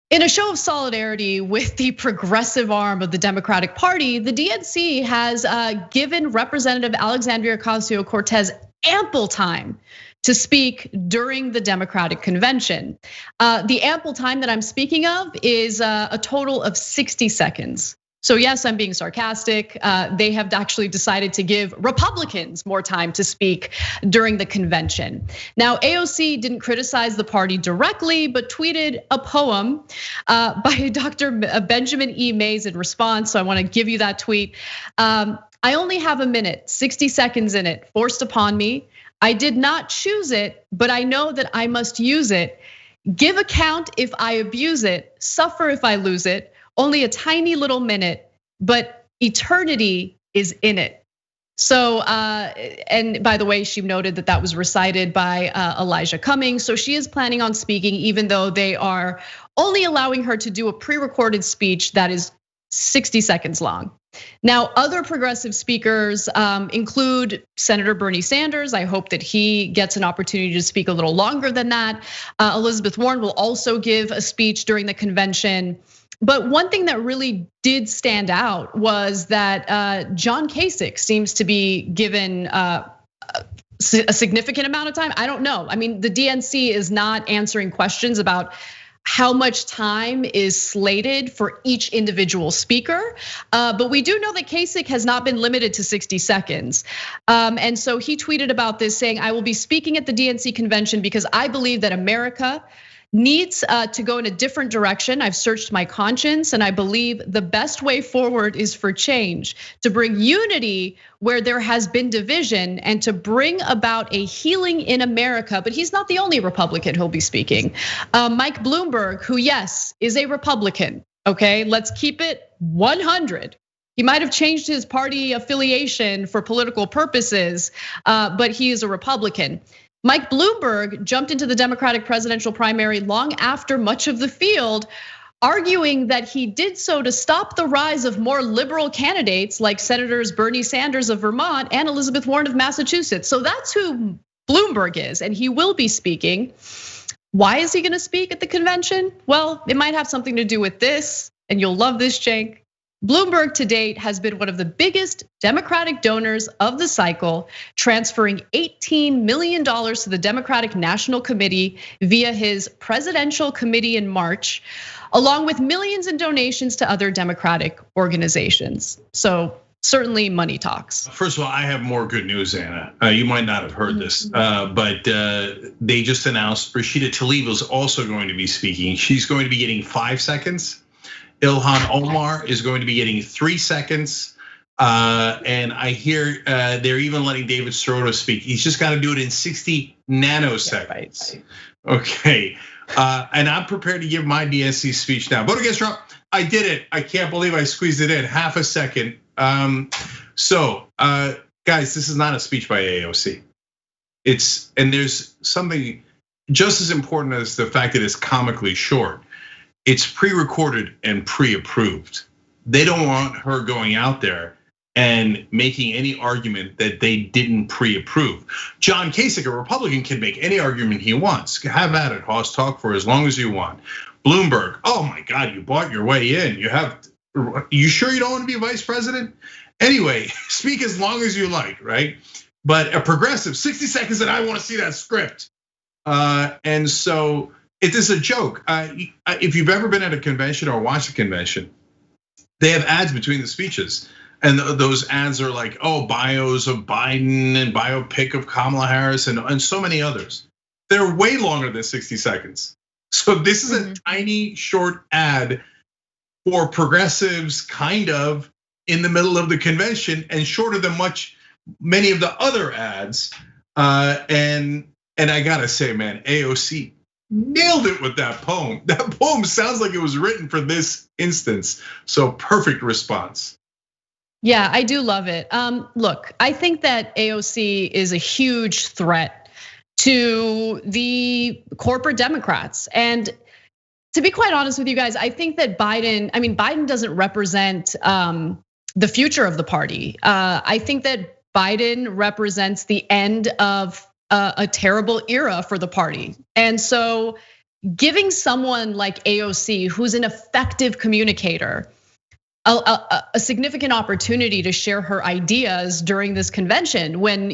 In a show of solidarity with the progressive arm of the Democratic Party, the DNC has given Representative Alexandria Ocasio-Cortez ample time to speak during the Democratic convention. The ample time that I'm speaking of is a total of 60 seconds. So yes, I'm being sarcastic. They have actually decided to give Republicans more time to speak during the convention. Now, AOC didn't criticize the party directly, but tweeted a poem by Dr. Benjamin E. Mays in response. So I want to give you that tweet. I only have a minute, 60 seconds in it, forced upon me. I did not choose it, but I know that I must use it. Give account if I abuse it, suffer if I lose it. Only a tiny little minute, but eternity is in it. So, and by the way, she noted that that was recited by Elijah Cummings. So she is planning on speaking, even though they are only allowing her to do a pre-recorded speech that is 60 seconds long. Now, other progressive speakers include Senator Bernie Sanders. I hope that he gets an opportunity to speak a little longer than that. Elizabeth Warren will also give a speech during the convention. But one thing that really did stand out was that John Kasich seems to be given a significant amount of time. I don't know. I mean, the DNC is not answering questions about how much time is slated for each individual speaker. But we do know that Kasich has not been limited to 60 seconds. And so he tweeted about this saying, I will be speaking at the DNC convention because I believe that America needs to go in a different direction. I've searched my conscience and I believe the best way forward is for change, to bring unity where there has been division and to bring about a healing in America. But he's not the only Republican who'll be speaking. Mike Bloomberg, who yes, is a Republican, okay? Let's keep it 100. He might have changed his party affiliation for political purposes, but he is a Republican. Mike Bloomberg jumped into the Democratic presidential primary long after much of the field, arguing that he did so to stop the rise of more liberal candidates like Senators Bernie Sanders of Vermont and Elizabeth Warren of Massachusetts. So that's who Bloomberg is, and he will be speaking. Why is he gonna speak at the convention? Well, it might have something to do with this, and you'll love this, Cenk. Bloomberg to date has been one of the biggest Democratic donors of the cycle, transferring $18 million to the Democratic National Committee via his presidential committee in March, along with millions in donations to other Democratic organizations. So certainly money talks. First of all, I have more good news, Anna. You might not have heard this, but they just announced Rashida Tlaib is also going to be speaking. She's going to be getting 5 seconds. Ilhan Omar is going to be getting 3 seconds. And I hear they're even letting David Sirota speak. He's just got to do it in 60 nanoseconds. Yeah, right. Okay, and I'm prepared to give my DNC speech now. Vote against Trump, I did it. I can't believe I squeezed it in, half a second. So guys, this is not a speech by AOC. And there's something just as important as the fact that it's comically short. It's pre-recorded and pre-approved. They don't want her going out there and making any argument that they didn't pre-approve. John Kasich, a Republican, can make any argument he wants. Have at it, Hoss, talk for as long as you want. Bloomberg, oh my God, you bought your way in. You sure you don't want to be vice president? Anyway, speak as long as you like, right? But a progressive, 60 seconds and I want to see that script. And so, it is a joke. If you've ever been at a convention or watched a convention, they have ads between the speeches. And those ads are like, bios of Biden and biopic of Kamala Harris and so many others. They're way longer than 60 seconds. So this is a tiny short ad for progressives kind of in the middle of the convention and shorter than many of the other ads. And I gotta say, man, AOC nailed it with that poem. That poem sounds like it was written for this instance. So perfect response. Yeah, I do love it. Look, I think that AOC is a huge threat to the corporate Democrats. And to be quite honest with you guys, I think that Biden doesn't represent the future of the party. I think that Biden represents the end of a terrible era for the party. And so giving someone like AOC, who's an effective communicator, a significant opportunity to share her ideas during this convention when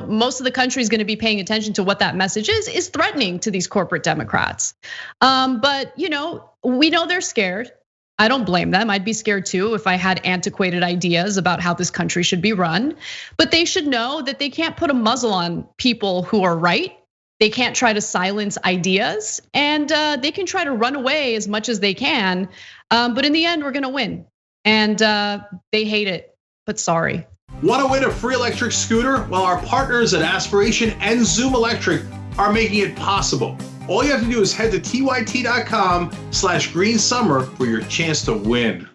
most of the country is going to be paying attention to what that message is threatening to these corporate Democrats. But we know they're scared. I don't blame them. I'd be scared too if I had antiquated ideas about how this country should be run. But they should know that they can't put a muzzle on people who are right. They can't try to silence ideas, and they can try to run away as much as they can. But in the end, we're going to win. And they hate it, but sorry. Want to win a free electric scooter? Well, our partners at Aspiration and Zoom Electric are making it possible. All you have to do is head to tyt.com/greensummer for your chance to win.